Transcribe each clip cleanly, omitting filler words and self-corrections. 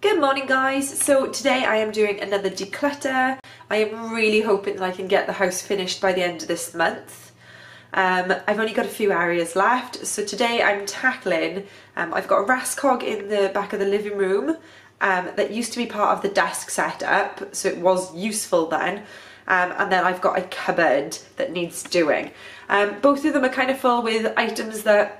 Good morning guys, so today I am doing another declutter. I am really hoping that I can get the house finished by the end of this month. I've only got a few areas left, so today I'm tackling, I've got a Raskog in the back of the living room that used to be part of the desk setup, so it was useful then. And then I've got a cupboard that needs doing. Both of them are kind of full with items that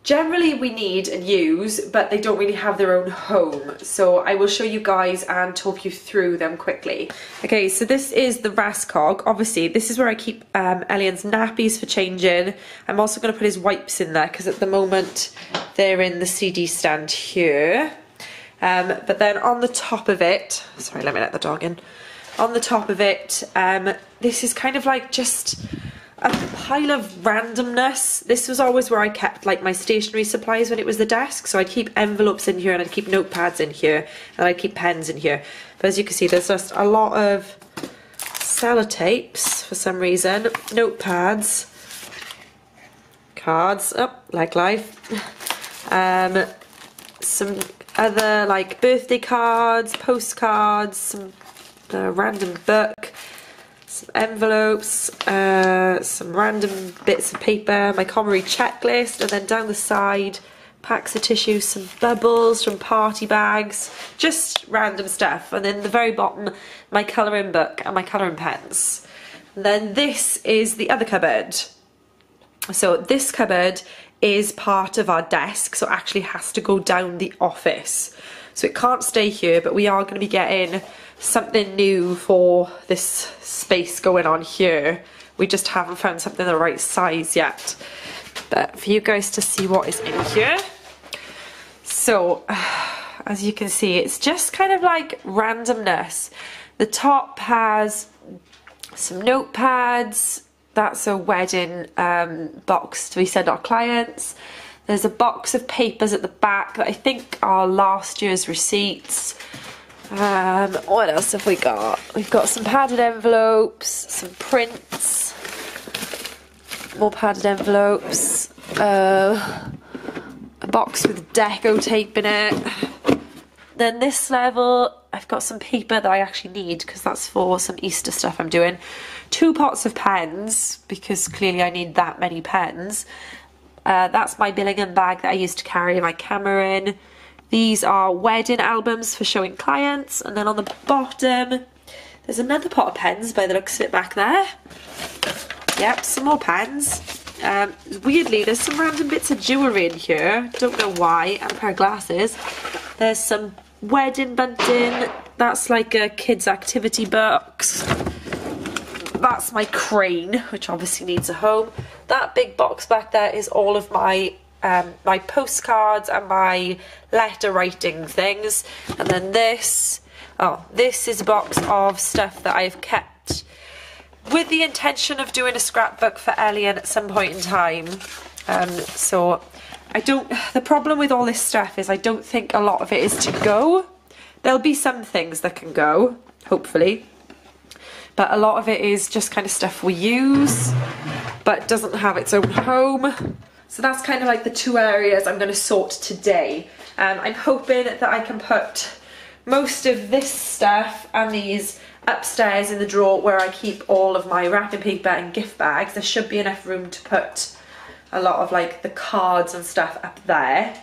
generally we need and use, but they don't really have their own home. So I will show you guys and talk you through them quickly. Okay, so this is the Raskog. Obviously, this is where I keep Elian's nappies for changing. I'm also going to put his wipes in there because at the moment they're in the CD stand here. But then on the top of it, sorry, let me let the dog in. On the top of it, this is kind of like just a pile of randomness. This was always where I kept like my stationery supplies when it was the desk, so I'd keep envelopes in here and I'd keep notepads in here and I'd keep pens in here. But as you can see, there's just a lot of sellotapes for some reason, notepads, cards, like life, some other like birthday cards, postcards, some random book, some envelopes, some random bits of paper, my Comrie checklist, and then down the side packs of tissue, some bubbles from party bags, just random stuff. And then the very bottom, my colouring book and my colouring pens. And then this is the other cupboard. So this cupboard is part of our desk, so it actually has to go down the office. So it can't stay here, but we are going to be getting something new for this space going on here. We just haven't found something the right size yet. But for you guys to see what is in here. So, as you can see, it's just kind of like randomness. The top has some notepads. That's a wedding box to be sent our clients. There's a box of papers at the back that I think are last year's receipts. What else have we got? We've got some padded envelopes, some prints, more padded envelopes, a box with deco tape in it. Then this level, I've got some paper that I actually need because that's for some Easter stuff I'm doing. 2 pots of pens, because clearly I need that many pens. That's my Billingham bag that I used to carry my camera in. These are wedding albums for showing clients, and then on the bottom there's another pot of pens by the looks of it back there. Yep, some more pens. Weirdly, there's some random bits of jewellery in here, don't know why, and a pair of glasses. There's some wedding bunting, that's like a kids activity box. That's my crane, which obviously needs a home. That big box back there is all of my my postcards and my letter writing things. And then this is a box of stuff that I've kept with the intention of doing a scrapbook for Elian at some point in time. So the problem with all this stuff is I don't think a lot of it is to go. There'll be some things that can go, hopefully, but a lot of it is just kind of stuff we use but doesn't have its own home. So that's kind of like the 2 areas I'm going to sort today. I'm hoping that I can put most of this stuff and these upstairs in the drawer where I keep all of my wrapping paper and gift bags. There should be enough room to put a lot of like the cards and stuff up there.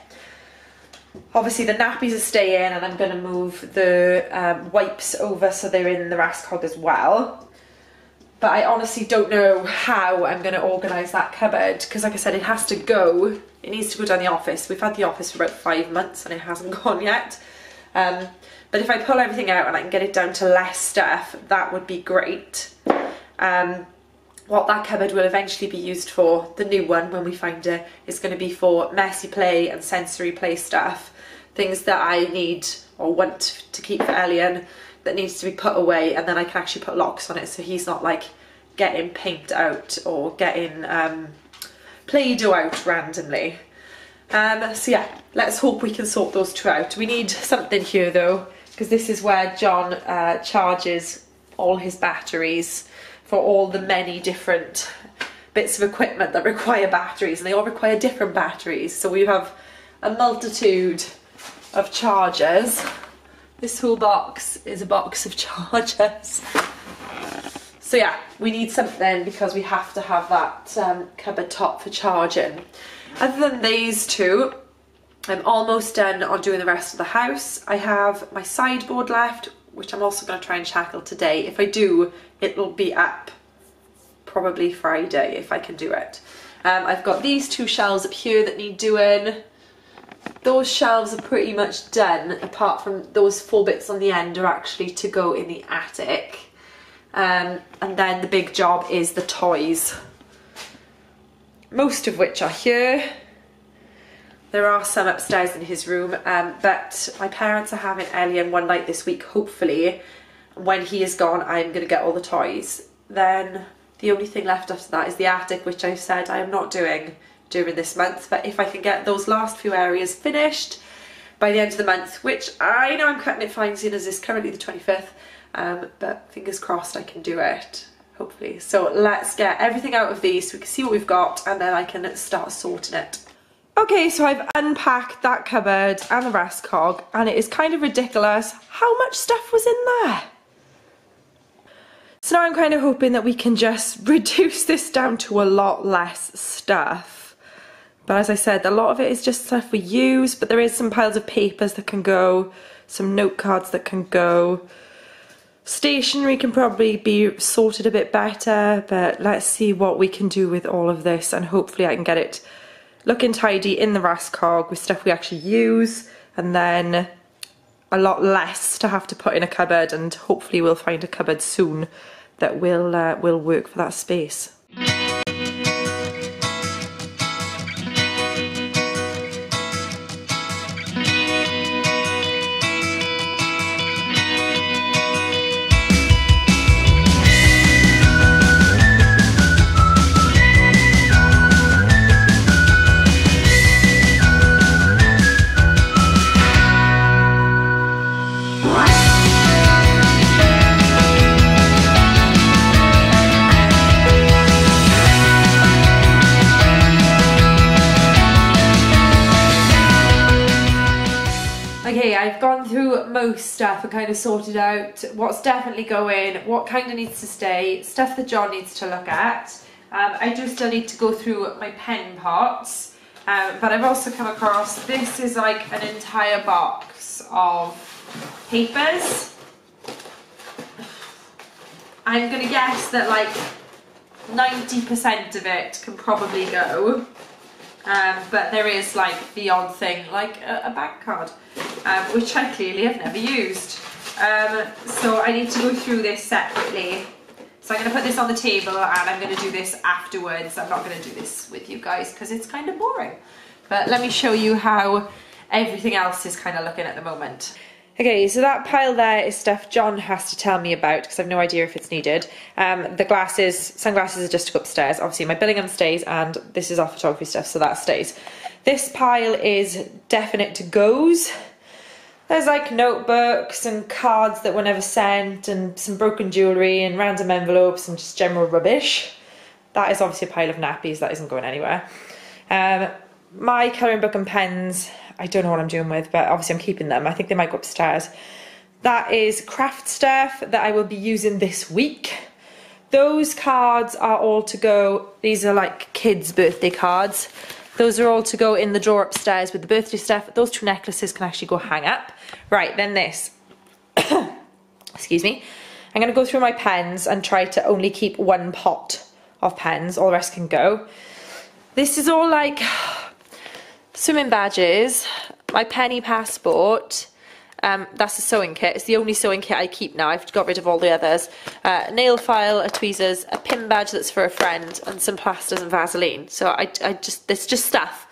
Obviously the nappies are staying, and I'm going to move the wipes over so they're in the Raskog as well. But I honestly don't know how I'm going to organise that cupboard, because like I said, it has to go. It needs to go down the office. We've had the office for about 5 months and it hasn't gone yet. But if I pull everything out and I can get it down to less stuff, that would be great. What that cupboard will eventually be used for, the new one when we find it, is going to be for messy play and sensory play stuff. Things that I need or want to keep for Elian that needs to be put away, and then I can actually put locks on it so he's not like getting paint out or getting Play-Doh out randomly. So yeah, let's hope we can sort those 2 out. We need something here though, because this is where John charges all his batteries for all the many different bits of equipment that require batteries, and they all require different batteries. So we have a multitude of chargers. This whole box is a box of chargers. So yeah, we need something because we have to have that cupboard top for charging. Other than these two, I'm almost done on doing the rest of the house. I have my sideboard left, which I'm also going to try and tackle today. If I do, it'll be up probably Friday if I can do it. I've got these two shelves up here that need doing. Those shelves are pretty much done, apart from those 4 bits on the end are actually to go in the attic. And then the big job is the toys, most of which are here. There are some upstairs in his room, but my parents are having Elliot one night this week, hopefully. When he is gone, I'm going to get all the toys. Then the only thing left after that is the attic, which I've said I am not doing during this month, but if I can get those last few areas finished by the end of the month, which I know I'm cutting it fine seeing as it's currently the 25th, but fingers crossed I can do it, hopefully. So let's get everything out of these so we can see what we've got, and then I can start sorting it. Okay, so I've unpacked that cupboard and the rest cog, and it is kind of ridiculous how much stuff was in there. So now I'm kind of hoping that we can just reduce this down to a lot less stuff. But as I said, a lot of it is just stuff we use, but there is some piles of papers that can go, some note cards that can go. Stationery can probably be sorted a bit better, but let's see what we can do with all of this, and hopefully I can get it looking tidy in the Rascog with stuff we actually use, and then a lot less to have to put in a cupboard, and hopefully we'll find a cupboard soon that will work for that space. I've gone through most stuff and kind of sorted out what's definitely going, what kind of needs to stay, stuff that John needs to look at. I do still need to go through my pen pots, but I've also come across, this is like an entire box of papers. I'm going to guess that like 90% of it can probably go. But there is like the odd thing, like a bank card, which I clearly have never used. So I need to go through this separately. So I'm going to put this on the table and I'm going to do this afterwards. I'm not going to do this with you guys because it's kind of boring. But let me show you how everything else is kind of looking at the moment. Okay, so that pile there is stuff John has to tell me about because I've no idea if it's needed. The glasses, sunglasses are just to go upstairs. Obviously my Billingham stays and this is our photography stuff, so that stays. This pile is definite to goes. There's like notebooks and cards that were never sent and some broken jewellery and random envelopes and just general rubbish. That is obviously a pile of nappies, that isn't going anywhere. My colouring book and pens, I don't know what I'm doing with, but obviously I'm keeping them. I think they might go upstairs. That is craft stuff that I will be using this week. Those cards are all to go. These are like kids' birthday cards. Those are all to go in the drawer upstairs with the birthday stuff. Those two necklaces can actually go hang up. Right, then this. Excuse me. I'm going to go through my pens and try to only keep one pot of pens. All the rest can go. This is all like swimming badges, my penny passport, that's a sewing kit. It's the only sewing kit I keep now. I've got rid of all the others. Nail file, a tweezers, a pin badge that's for a friend, and some plasters and Vaseline. So it's just stuff.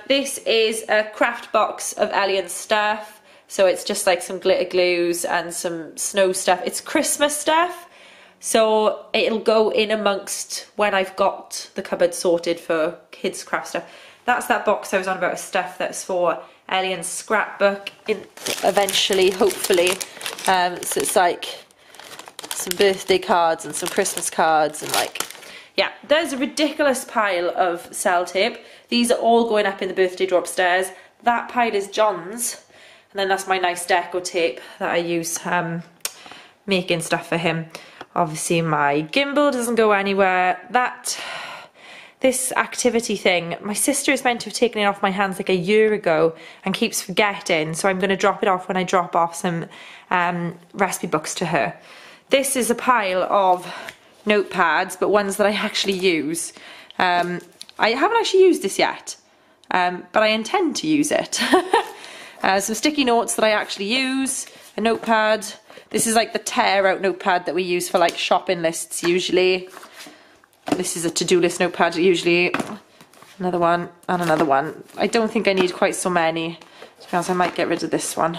This is a craft box of Elliot's stuff. So it's just like some glitter glues and some snow stuff. It's Christmas stuff. So it'll go in amongst when I've got the cupboard sorted for kids' craft stuff. That's that box I was on about, stuff that's for Elliot's scrapbook eventually, hopefully. So it's like some birthday cards and some Christmas cards and like, yeah, there's a ridiculous pile of sellotape. These are all going up in the birthday drawer upstairs. That pile is John's. And then that's my nice deco tape that I use making stuff for him. Obviously my gimbal doesn't go anywhere. This activity thing, my sister is meant to have taken it off my hands like a year ago and keeps forgetting, so I'm going to drop it off when I drop off some recipe books to her. This is a pile of notepads, but ones that I actually use. I haven't actually used this yet, but I intend to use it. Some sticky notes that I actually use, a notepad. This is like the tear out notepad that we use for like shopping lists usually. This is a to-do list notepad usually. Another one and another one. I don't think I need quite so many. To be honest, I might get rid of this one.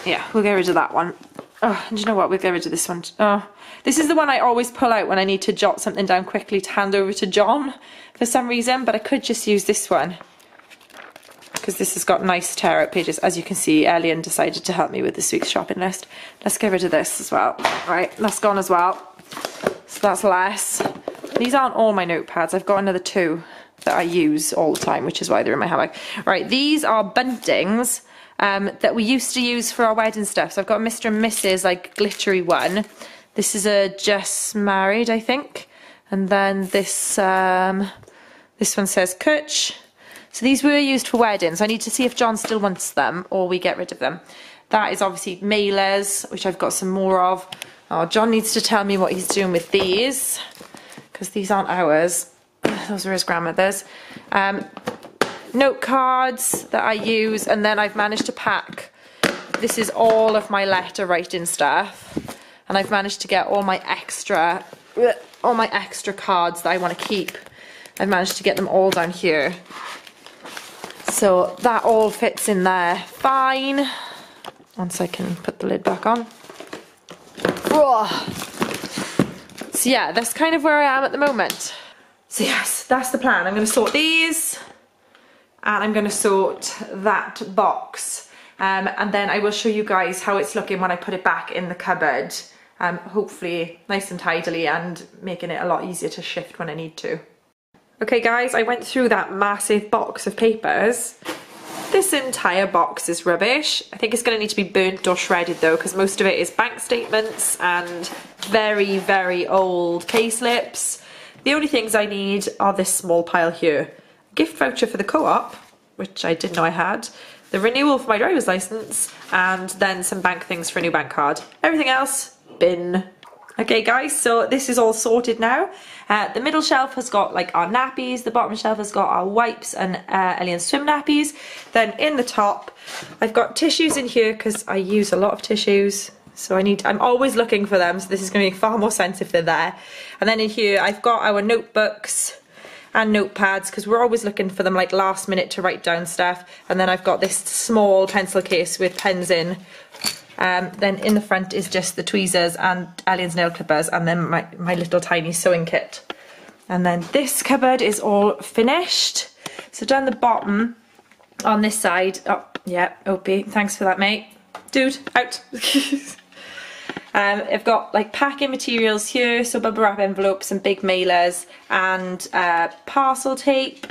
Yeah, we'll get rid of that one. Oh, and you know what? We'll get rid of this one. Oh, this is the one I always pull out when I need to jot something down quickly to hand over to John for some reason, but I could just use this one because this has got nice tear out pages. As you can see, Elian decided to help me with this week's shopping list. Let's get rid of this as well. Right, that's gone as well. So that's less. These aren't all my notepads. I've got another 2 that I use all the time, which is why they're in my handbag. Right, these are buntings that we used to use for our wedding stuff. So I've got a Mr. and Mrs. like glittery one. This is a Just Married, I think. And then this this one says Kutch. So these were used for weddings. I need to see if John still wants them or we get rid of them. That is obviously mailers, which I've got some more of. Oh, John needs to tell me what he's doing with these, because these aren't ours. Those are his grandmother's. Note cards that I use, and then I've managed to pack. This is all of my letter writing stuff, and I've managed to get all my extra cards that I want to keep. I've managed to get them all down here. So that all fits in there fine. Once I can put the lid back on. So yeah, that's kind of where I am at the moment. So yes, that's the plan. I'm going to sort these and I'm going to sort that box, and then I will show you guys how it's looking when I put it back in the cupboard, hopefully nice and tidily and making it a lot easier to shift when I need to. Okay guys, I went through that massive box of papers. This entire box is rubbish. I think it's going to need to be burnt or shredded though, because most of it is bank statements and very, very old pay slips. The only things I need are this small pile here. A gift voucher for the co-op, which I didn't know I had. The renewal for my driver's license, and then some bank things for a new bank card. Everything else, bin. Okay guys, so this is all sorted now. The middle shelf has got like our nappies, the bottom shelf has got our wipes and Elian's swim nappies. Then in the top, I've got tissues in here because I use a lot of tissues. So I'm always looking for them, so this is going to make far more sense if they're there. And then in here, I've got our notebooks and notepads because we're always looking for them like last minute to write down stuff. And then I've got this small pencil case with pens in. Then in the front is just the tweezers and Elian's nail clippers, and then my little tiny sewing kit. And then this cupboard is all finished. So down the bottom on this side, oh yeah, Opie, thanks for that mate. Dude, out. I've got like packing materials here, so bubble wrap envelopes and big mailers and parcel tape.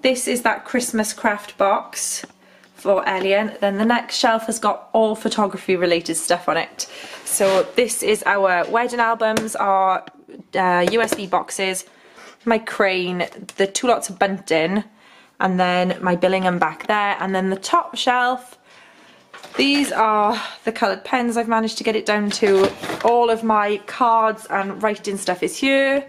This is that Christmas craft box for Elian. Then the next shelf has got all photography related stuff on it. So this is our wedding albums, our USB boxes, my crane, the 2 lots of bunting, and then my Billingham back there. And then the top shelf, these are the coloured pens I've managed to get it down to. All of my cards and writing stuff is here.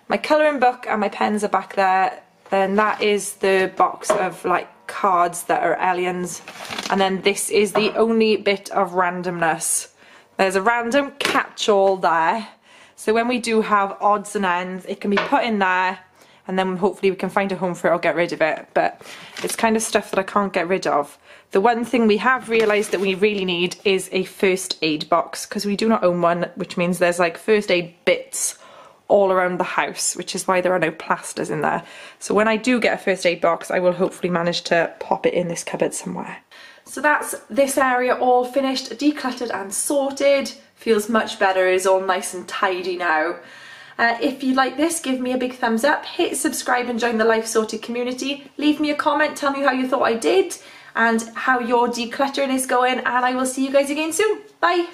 My colouring book and my pens are back there. Then that is the box of like cards that are Elian's, and then this is the only bit of randomness. There's a random catch-all there, so when we do have odds and ends it can be put in there, and then hopefully we can find a home for it or get rid of it. But it's kind of stuff that I can't get rid of. The one thing we have realised that we really need is a first aid box, because we do not own one, which means there's like first aid bits all around the house, which is why there are no plasters in there. So when I do get a first aid box, I will hopefully manage to pop it in this cupboard somewhere. So that's this area all finished, decluttered and sorted. Feels much better, it's all nice and tidy now. If you like this, give me a big thumbs up, hit subscribe and join the Life Sorted community. Leave me a comment, tell me how you thought I did. and how your decluttering is going, and I will see you guys again soon. Bye!